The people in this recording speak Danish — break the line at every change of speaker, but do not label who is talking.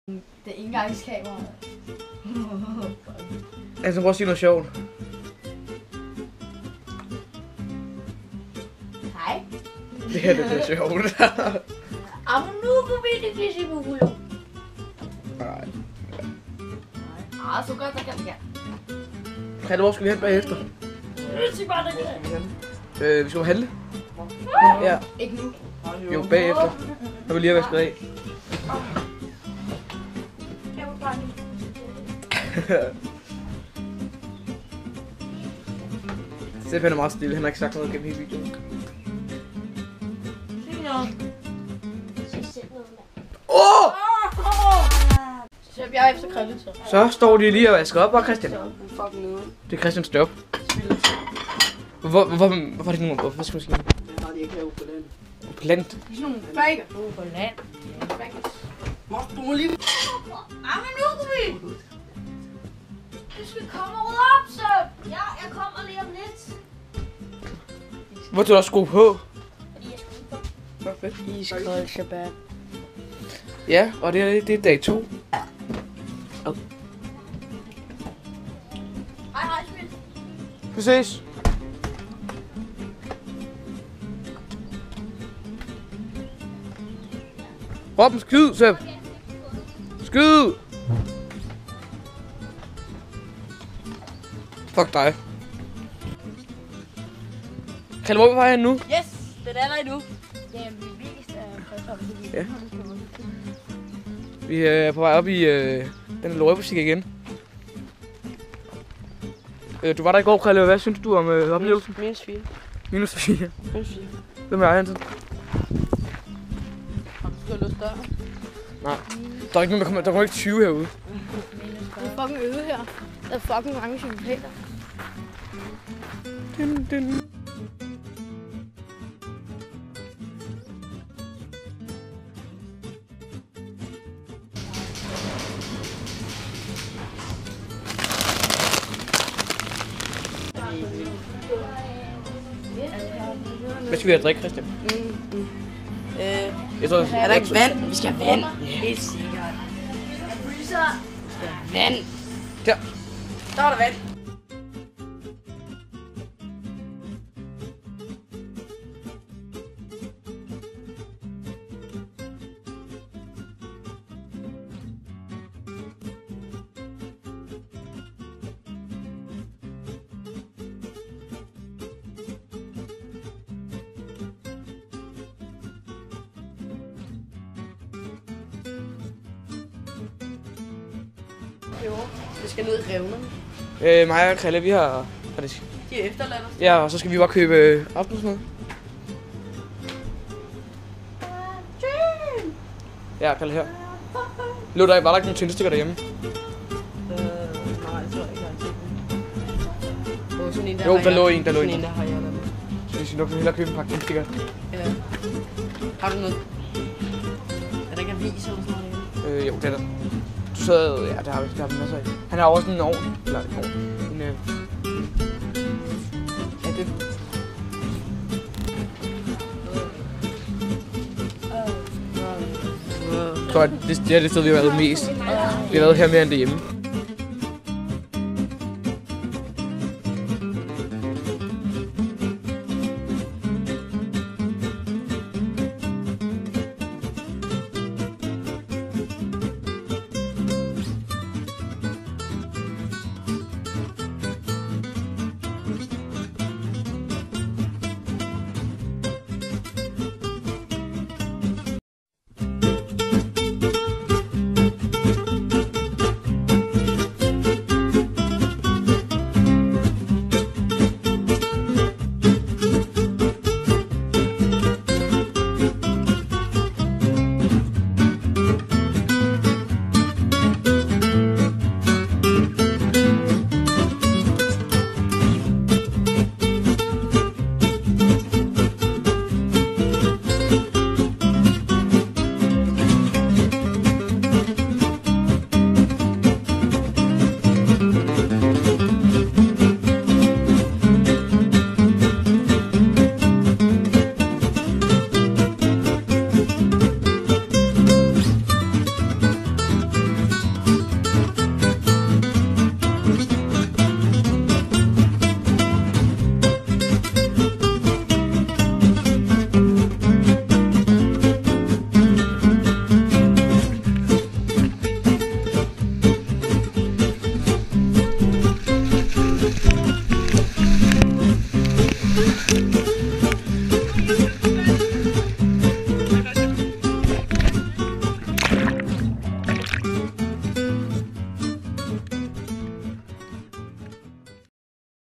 Det er engangskamera.
Altså, prøv at sige noget sjovt.
Hej.
Det her, det er sjovt.
Nu går vi til Glissibugulu.
Nej.
Så godt, der kan det.
Kalle, hvor skal vi hen bagefter? Vi skal handle. Ja.
Ikke nu.
Jo, bagefter. Jeg vil lige have vasket af. Stefan er meget stille, han har ikke sagt noget gennem hele videoen. Åh!
Så jeg er efter Krille, så.
Så står de lige og vasker op, og Christian. Det er Christians job. Hvorfor er det nogen opvaskemaskine?
Nej, de ikke herude på land.
På land?
Det er sådan nogle bager. På land.
Mors, du må lige...
Men nu går vi! Du skal komme og rydde op, så. Ja, jeg kommer lige om lidt.
Hvor du også sko på?
Fordi jeg skal ud på.
Perfekt.
Iskold shabab.
Ja, og det er dag 2.
Hej, Smil.
Vi ses. Robben, skyd, Sepp. Skyd! Fuck dig. Kalle, hvor er vi vej hen nu?
Yes, den er der endnu.
Jamen, vi vist er
Ja. Vi er på vej op i den lortebutik igen. Du var der i går, Kalle. Hvad synes du om oplevelsen?
Minus 4.
Minus 4.
Minus 4.
Hvem er jeg, Hansen?
Har du skal lyst der?
Nej. Der er ikke nogen, der kommer ikke 20 herude.
Det er fucking øde her. Der er fucking mange psykopater.
Din. Hvad skal vi have at drikke, Christian? Jeg tror,
Er der ikke vand? Vi skal have vand. Helt sikkert. Vand.
Der.
Der er der vand. Vi skal ned i revnerne.
mig og Kalle, vi har...
De er efterladt os.
Ja, og så skal vi bare købe aftensmad. Ja, Kalle her. Var der ikke nogen tændstikker derhjemme?
Nej, jeg tror ikke, jeg har set den.
Jo, der lå en, der lå en.
Sådan en, der har jeg der.
Så vi skal nok hellere købe en pakke tændstikker.
Ja. Har du noget? Er der ikke avis eller sådan noget?
Jo, det er der. Du sad... Ja, det har vi masser af. Han har også en ovn. Eller en ovn. En... Ja, det... Jeg tror, at det er det sted, vi har været mest. Vi har været her mere end det hjemme.